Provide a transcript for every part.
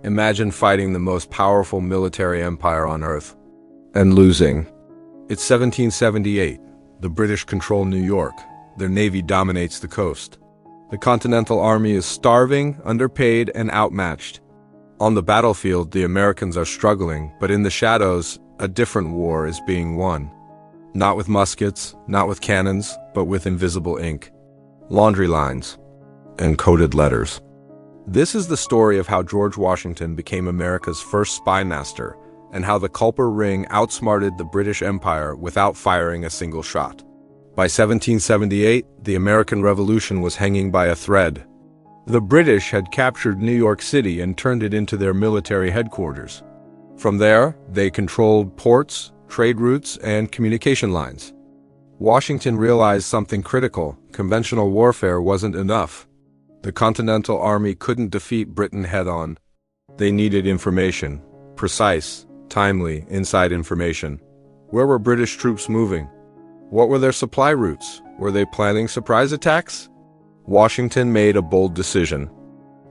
Imagine fighting the most powerful military empire on Earth and losing. It's 1778. The British control New York. Their navy dominates the coast. The Continental Army is starving, underpaid, and outmatched. On the battlefield, the Americans are struggling, but in the shadows, a different war is being won. Not with muskets, not with cannons, but with invisible ink, laundry lines, and coded letters. This is the story of how George Washington became America's first spy master, and how the Culper Ring outsmarted the British Empire without firing a single shot. By 1778, the American Revolution was hanging by a thread. The British had captured New York City and turned it into their military headquarters. From there, they controlled ports, trade routes, and communication lines. Washington realized something critical: conventional warfare wasn't enough. The Continental Army couldn't defeat Britain head-on. They needed information, precise, timely, inside information. Where were British troops moving? What were their supply routes? Were they planning surprise attacks? Washington made a bold decision.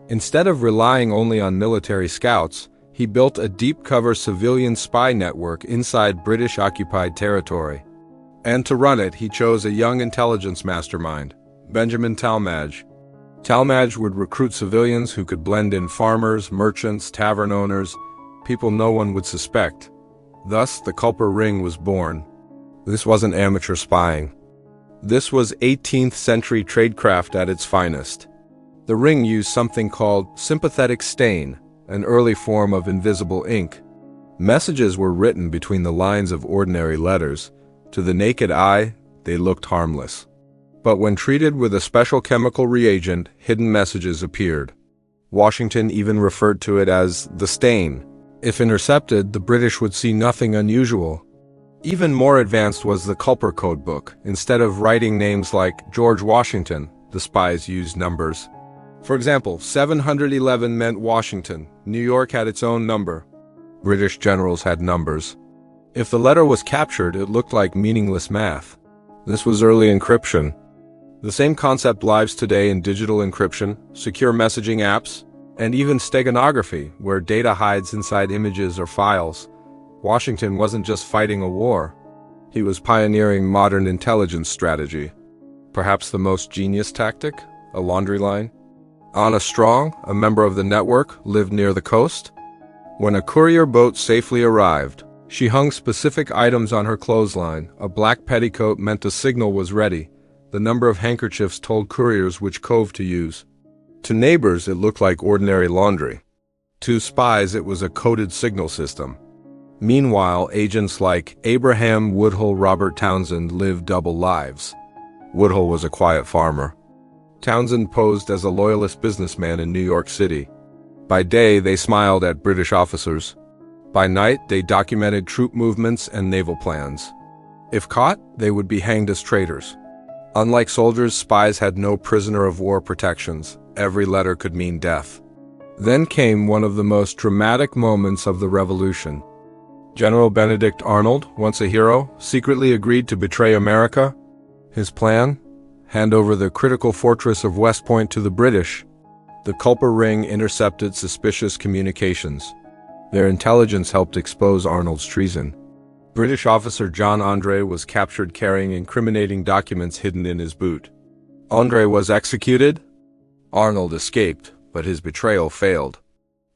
Instead of relying only on military scouts, he built a deep-cover civilian spy network inside British-occupied territory. And to run it, he chose a young intelligence mastermind, Benjamin Tallmadge. Tallmadge would recruit civilians who could blend in farmers, merchants, tavern owners, people no one would suspect. Thus, the Culper Ring was born. This wasn't amateur spying. This was 18th century tradecraft at its finest. The ring used something called sympathetic stain, an early form of invisible ink. Messages were written between the lines of ordinary letters. To the naked eye, they looked harmless. But when treated with a special chemical reagent, hidden messages appeared. Washington even referred to it as the stain. If intercepted, the British would see nothing unusual. Even more advanced was the Culper Codebook. Instead of writing names like George Washington, the spies used numbers. For example, 711 meant Washington. New York had its own number. British generals had numbers. If the letter was captured, it looked like meaningless math. This was early encryption. The same concept lives today in digital encryption, secure messaging apps, and even steganography, where data hides inside images or files. Washington wasn't just fighting a war. He was pioneering modern intelligence strategy. Perhaps the most genius tactic? A laundry line? Anna Strong, a member of the network, lived near the coast. When a courier boat safely arrived, she hung specific items on her clothesline. A black petticoat meant a signal was ready. The number of handkerchiefs told couriers which cove to use. To neighbors, it looked like ordinary laundry. To spies, it was a coded signal system. Meanwhile, agents like Abraham Woodhull, Robert Townsend lived double lives. Woodhull was a quiet farmer. Townsend posed as a loyalist businessman in New York City. By day, they smiled at British officers. By night, they documented troop movements and naval plans. If caught, they would be hanged as traitors. Unlike soldiers, spies had no prisoner of war protections. Every letter could mean death. Then came one of the most dramatic moments of the Revolution. General Benedict Arnold, once a hero, secretly agreed to betray America. His plan? Hand over the critical fortress of West Point to the British. The Culper Ring intercepted suspicious communications. Their intelligence helped expose Arnold's treason. British officer John André was captured carrying incriminating documents hidden in his boot. André was executed. Arnold escaped, but his betrayal failed.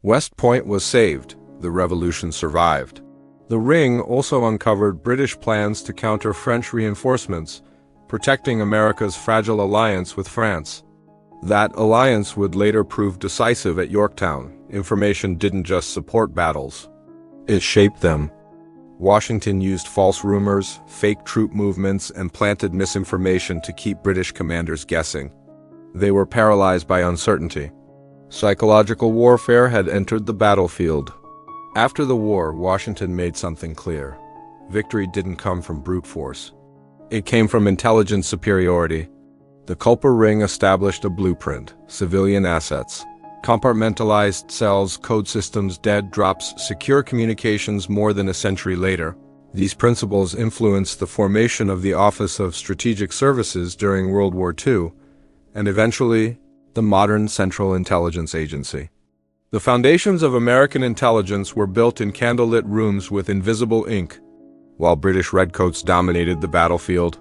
West Point was saved. The revolution survived. The ring also uncovered British plans to counter French reinforcements, protecting America's fragile alliance with France. That alliance would later prove decisive at Yorktown. Information didn't just support battles. It shaped them. Washington used false rumors, fake troop movements, and planted misinformation to keep British commanders guessing. They were paralyzed by uncertainty. Psychological warfare had entered the battlefield. After the war, Washington made something clear. Victory didn't come from brute force. It came from intelligence superiority. The Culper Ring established a blueprint: civilian assets, compartmentalized cells, code systems, dead drops, secure communications. More than a century later, these principles influenced the formation of the Office of Strategic Services during World War II, and eventually, the modern Central Intelligence Agency. The foundations of American intelligence were built in candlelit rooms with invisible ink, while British redcoats dominated the battlefield.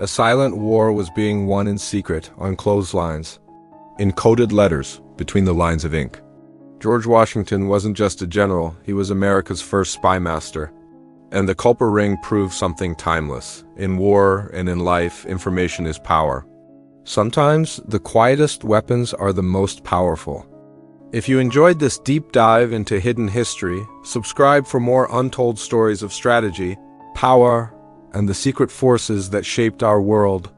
A silent war was being won in secret on clotheslines, in coded letters between the lines of ink. George Washington wasn't just a general, he was America's first spy master. And the Culper Ring proved something timeless. In war and in life, information is power. Sometimes the quietest weapons are the most powerful. If you enjoyed this deep dive into hidden history, subscribe for more untold stories of strategy, power, and the secret forces that shaped our world.